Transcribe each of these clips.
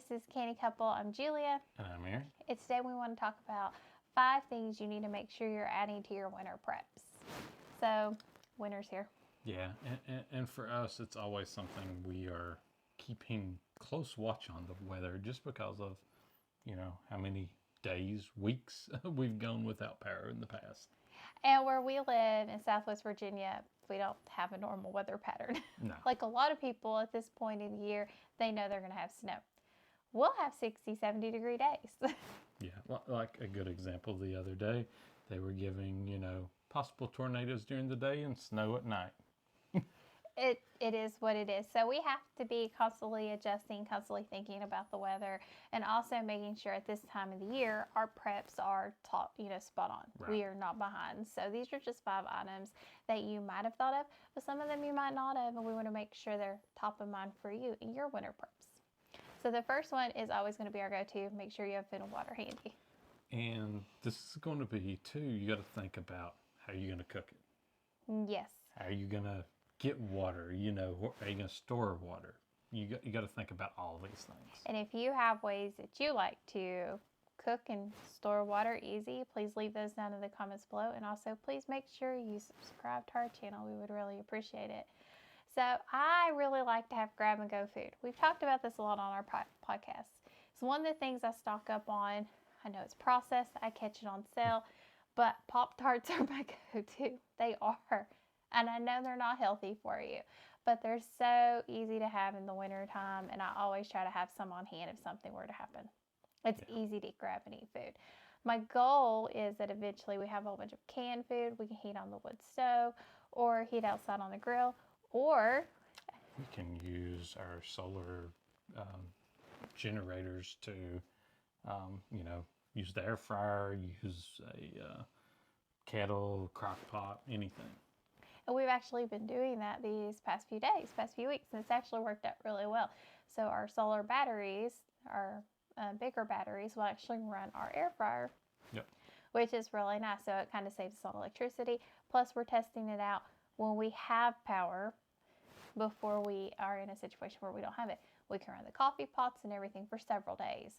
this is Canny Couple. I'm Julia. And I'm Aaron. Today we want to talk about 5 things you need to make sure you're adding to your winter preps. So, winter's here. Yeah, and for us, it's always something we are keeping close watch on the weather just because of, how many days, weeks we've gone without power in the past. And where we live in Southwest Virginia, we don't have a normal weather pattern. No. Like a lot of people at this point in the year, they know they're going to have snow. We'll have 60, 70 degree days. Yeah, like a good example the other day, they were giving, possible tornadoes during the day and snow at night. It is what it is. So we have to be constantly adjusting, constantly thinking about the weather, and also making sure at this time of the year our preps are spot on. Right. We are not behind. So these are just 5 items that you might have thought of, but some of them you might not have, and we want to make sure they're top of mind for you in your winter preps. So the first one is always going to be our go-to. Make sure you have food and water handy. And this is going to be too, you got to think about how you're going to cook it. Yes. How are you going to get water? Are you going to store water? You got to think about all of these things. And if you have ways that you like to cook and store water easy, please leave those down in the comments below. And also, please make sure you subscribe to our channel. We would really appreciate it. So I really like to have grab and go food. We've talked about this a lot on our podcast. It's one of the things I stock up on. I know it's processed. I catch it on sale. But Pop-Tarts are my go-to. They are. And I know they're not healthy for you, but they're so easy to have in the winter time, and I always try to have some on hand if something were to happen. It's easy to grab and eat food. My goal is that eventually we have a whole bunch of canned food we can heat on the wood stove or heat outside on the grill, or we can use our solar generators to, use the air fryer, use a kettle, crock pot, anything. And we've actually been doing that these past few weeks, and it's actually worked out really well. So our solar batteries, our bigger batteries, will actually run our air fryer, which is really nice. So it kind of saves us on electricity. Plus, we're testing it out when we have power before we are in a situation where we don't have it. We can run the coffee pots and everything for several days.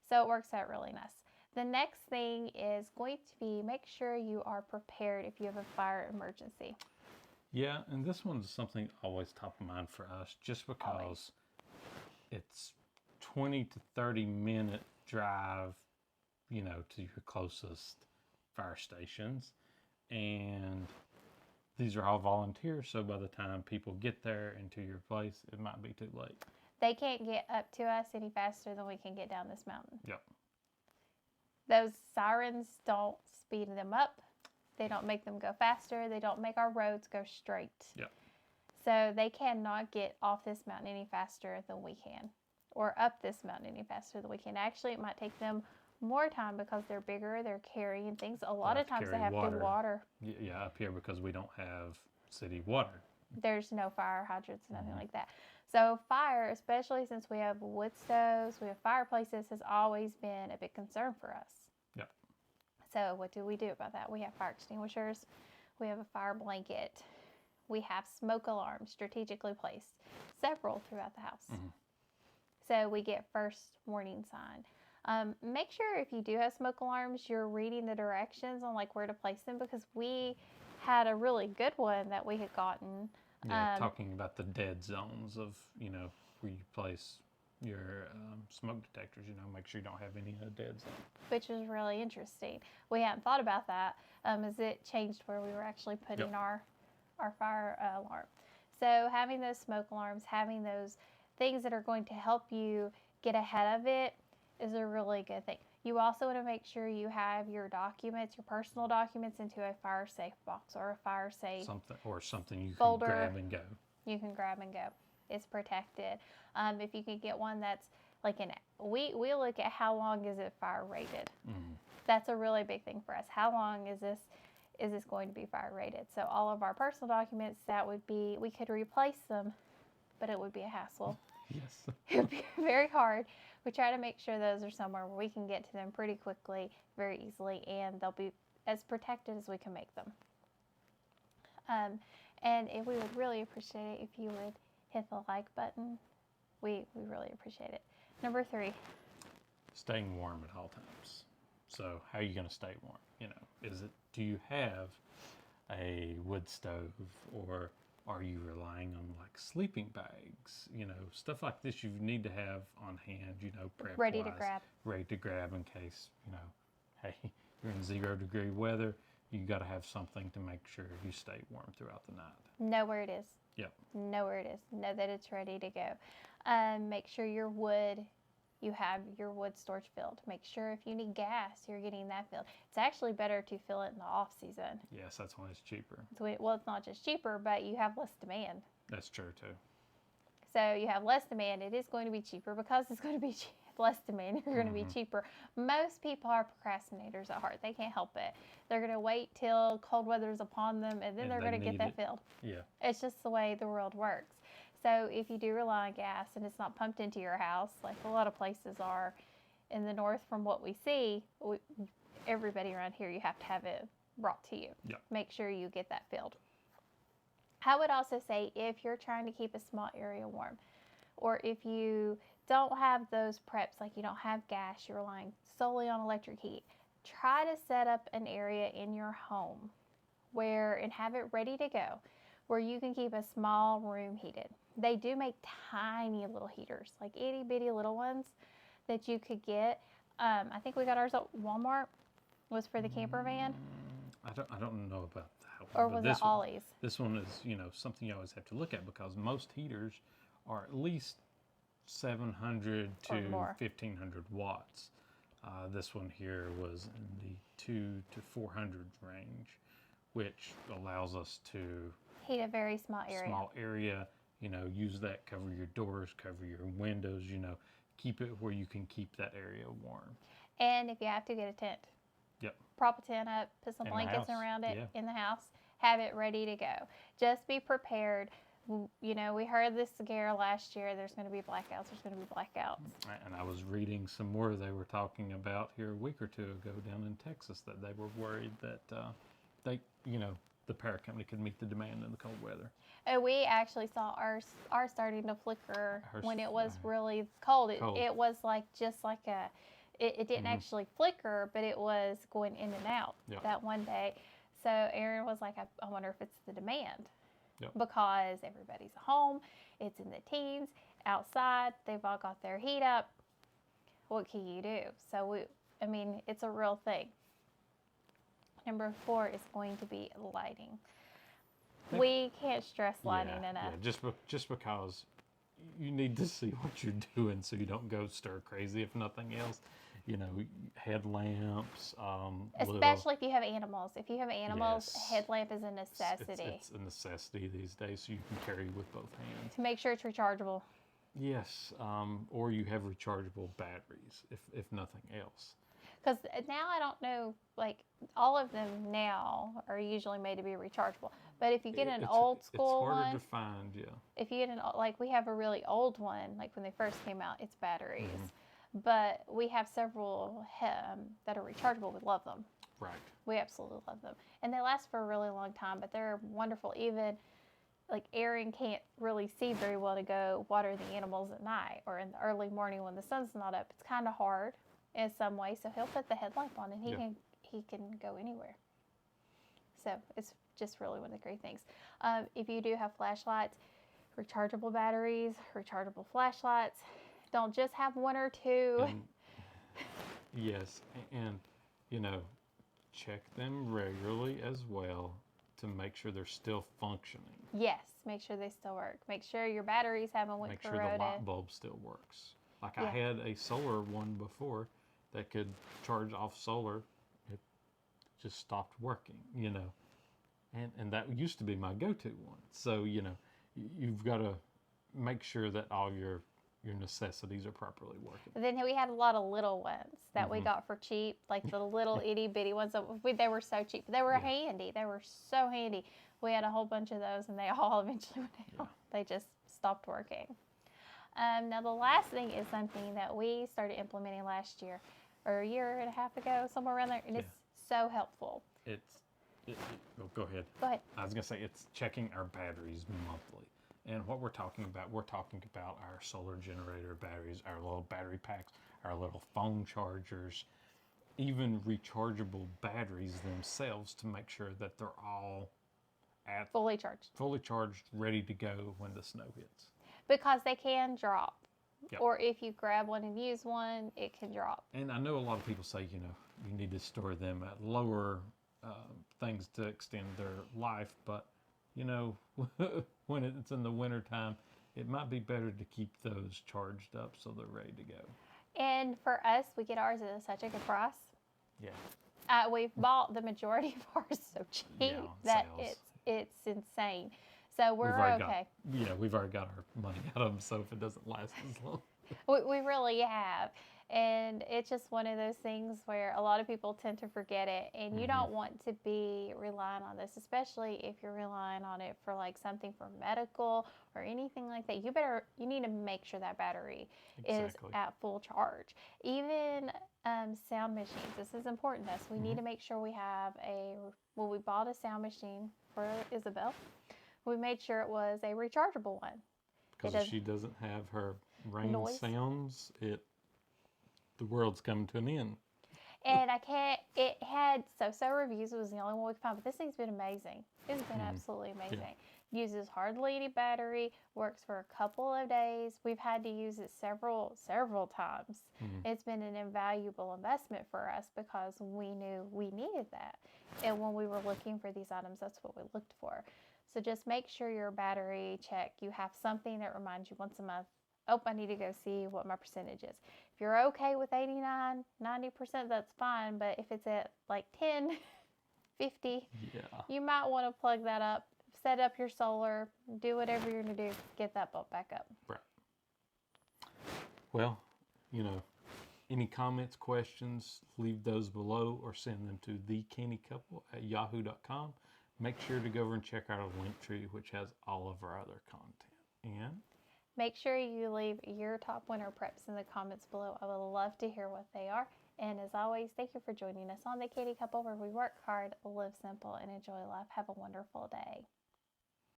So it works out really nice. The next thing is going to be make sure you are prepared if you have a fire emergency. Yeah, and this one's something always top of mind for us just because it's 20 to 30 minute drive, to your closest fire stations. And these are all volunteers, so by the time people get there and to your place, it might be too late. They can't get up to us any faster than we can get down this mountain. Yep. Those sirens don't speed them up. They don't make them go faster. They don't make our roads go straight. Yep. So they cannot get off this mountain any faster than we can, or up this mountain any faster than we can. Actually, it might take them more time because they're bigger. They're carrying things. A lot of times they have to water. Yeah, up here because we don't have city water. There's no fire hydrants, nothing like that. So fire, especially since we have wood stoves, we have fireplaces, has always been a big concern for us. Yep. So what do we do about that? We have fire extinguishers. We have a fire blanket. We have smoke alarms strategically placed, several throughout the house. Mm-hmm. So we get first warning sign. Make sure if you do have smoke alarms, you're reading the directions on where to place them, because we had a really good one that we had gotten. Yeah, talking about the dead zones of, where you place your smoke detectors, make sure you don't have any dead zone. Which is really interesting. We hadn't thought about that as it changed where we were actually putting our fire alarm. So having those smoke alarms, having those things that are going to help you get ahead of it is a really good thing. You also want to make sure you have your documents, your personal documents, into a fire safe box or a fire safe something you folder. Can grab and go. You can grab and go. It's protected. If you can get one that's we look at how long is it fire rated. Mm-hmm. That's a really big thing for us. How long is this going to be fire rated? So all of our personal documents, that would be, we could replace them, but it would be a hassle. Yes. It would be very hard. We try to make sure those are somewhere where we can get to them pretty quickly, very easily, and they'll be as protected as we can make them. And we would really appreciate it if you would hit the like button. we really appreciate it. Number 3. Staying warm at all times. So how are you going to stay warm? You know, do you have a wood stove, or are you relying on like sleeping bags? You know, stuff like this you need to have on hand, you know, prep Ready to grab. Ready to grab in case, you know, hey, you're in 0-degree weather. You got to have something to make sure you stay warm throughout the night. Know where it is. Yep. Know where it is. Know that it's ready to go. Make sure you have your wood storage filled. Make sure if you need gas, you're getting that filled. It's actually better to fill it in the off season. Yes, that's when it's cheaper. Well, it's not just cheaper, but you have less demand. That's true too. So you have less demand. It is going to be cheaper because it's going to be less demand. You're going to be cheaper. Most people are procrastinators at heart. They can't help it. They're going to wait till cold weather is upon them, and then they're going to get that filled. Yeah. It's just the way the world works. So if you do rely on gas and it's not pumped into your house, like a lot of places are in the north from what we see, everybody around here, you have to have it brought to you. Yep. Make sure you get that filled. I would also say if you're trying to keep a small area warm, or if you don't have those preps, like you don't have gas, you're relying solely on electric heat, try to set up an area in your home and have it ready to go, where you can keep a small room heated. They do make tiny little heaters, like itty bitty little ones that you could get. I think we got ours at Walmart. Was for the camper van. I don't know about that one. Or was it Ollie's? This one is, you know, something you always have to look at, because most heaters are at least 700 to 1,500 watts. This one here was in the 200 to 400 range, which allows us to heat a very small area. You know, use that, cover your doors, cover your windows, you know, keep it where you can keep that area warm. And if you have to, get a tent. Yep. Prop a tent up, put some blankets around it in the house, have it ready to go. Just be prepared. You know, we heard this scare last year. There's going to be blackouts. And I was reading some more. They were talking about here a week or two ago down in Texas that they were worried that the power company could meet the demand in the cold weather. We actually saw ours starting to flicker when it was really cold. It was it didn't actually flicker, but it was going in and out that one day. So Aaron was like, I wonder if it's the demand. Yep. Because everybody's home, it's in the teens, outside, they've all got their heat up. What can you do? So it's a real thing. Number 4 is going to be lighting. We can't stress lighting enough. Yeah, just because you need to see what you're doing so you don't go stir crazy, if nothing else. You know, headlamps. Especially if you have animals. If you have animals, a headlamp is a necessity. It's a necessity these days, so you can carry with both hands. To make sure it's rechargeable. Yes, or you have rechargeable batteries, if nothing else. Because now I don't know, like all of them now are usually made to be rechargeable. But if you get an old school one, it's harder to find. Yeah. If you get we have a really old one, like when they first came out, it's batteries. Mm-hmm. But we have several that are rechargeable. We love them. Right. We absolutely love them, and they last for a really long time. But they're wonderful. Even like Aaron can't really see very well to go water the animals at night or in the early morning when the sun's not up. It's kind of hard in some way, so he'll put the headlamp on and he can go anywhere. So it's just really one of the great things. If you do have flashlights, rechargeable batteries, rechargeable flashlights. Don't just have one or two. Yes, and check them regularly as well to make sure they're still functioning. Yes, make sure they still work. Make sure your batteries haven't went corroded. Make sure the light bulb still works. Like I had a solar one before that could charge off solar. It just stopped working, and that used to be my go-to one. So, you've got to make sure that all your necessities are properly working. Then we had a lot of little ones that we got for cheap, like the little itty bitty ones. They were so cheap. They were handy. They were so handy. We had a whole bunch of those, and they all eventually went out. They just stopped working. Now, the last thing is something that we started implementing last year, or a year and a half ago, somewhere around there, and it's so helpful. Go ahead. Go ahead. I was going to say it's checking our batteries monthly. And what we're talking about our solar generator batteries, our little battery packs, our little phone chargers, even rechargeable batteries themselves, to make sure that they're all at fully charged, ready to go when the snow hits. because they can drop. Yep. Or if you grab one and use one, it can drop. And I know a lot of people say, you need to store them at lower things to extend their life, but when it's in the wintertime, it might be better to keep those charged up so they're ready to go. And for us, we get ours at such a good price. Yeah. We've bought the majority of ours so cheap that sales. it's insane. So we're okay. We've already got our money out of them, so if it doesn't last as long. We really have. And it's just one of those things where a lot of people tend to forget it. And you don't want to be relying on this, especially if you're relying on it for like something for medical or anything like that. You need to make sure that battery is at full charge. Even sound machines. This is important to us. We need to make sure we have we bought a sound machine for Isabel. We made sure it was a rechargeable one. Because if she doesn't have her rain sounds, the world's coming to an end. And it had so reviews. It was the only one we could find, but this thing's been amazing. It's been absolutely amazing. Yeah. Uses hardly any battery, works for a couple of days. We've had to use it several times. It's been an invaluable investment for us because we knew we needed that. And when we were looking for these items, that's what we looked for. So just make sure your battery check, you have something that reminds you once a month, oh, I need to go see what my percentage is. If you're okay with 89, 90%, that's fine. But if it's at like 10, 50, you might want to plug that up, set up your solar, do whatever you're going to do, get that bumped back up. Right. Well, any comments, questions, leave those below or send them to thecannycouple@yahoo.com. Make sure to go over and check out our link tree, which has all of our other content. And make sure you leave your top winter preps in the comments below. I would love to hear what they are. And as always, thank you for joining us on The Canny Couple, where we work hard, live simple, and enjoy life. Have a wonderful day.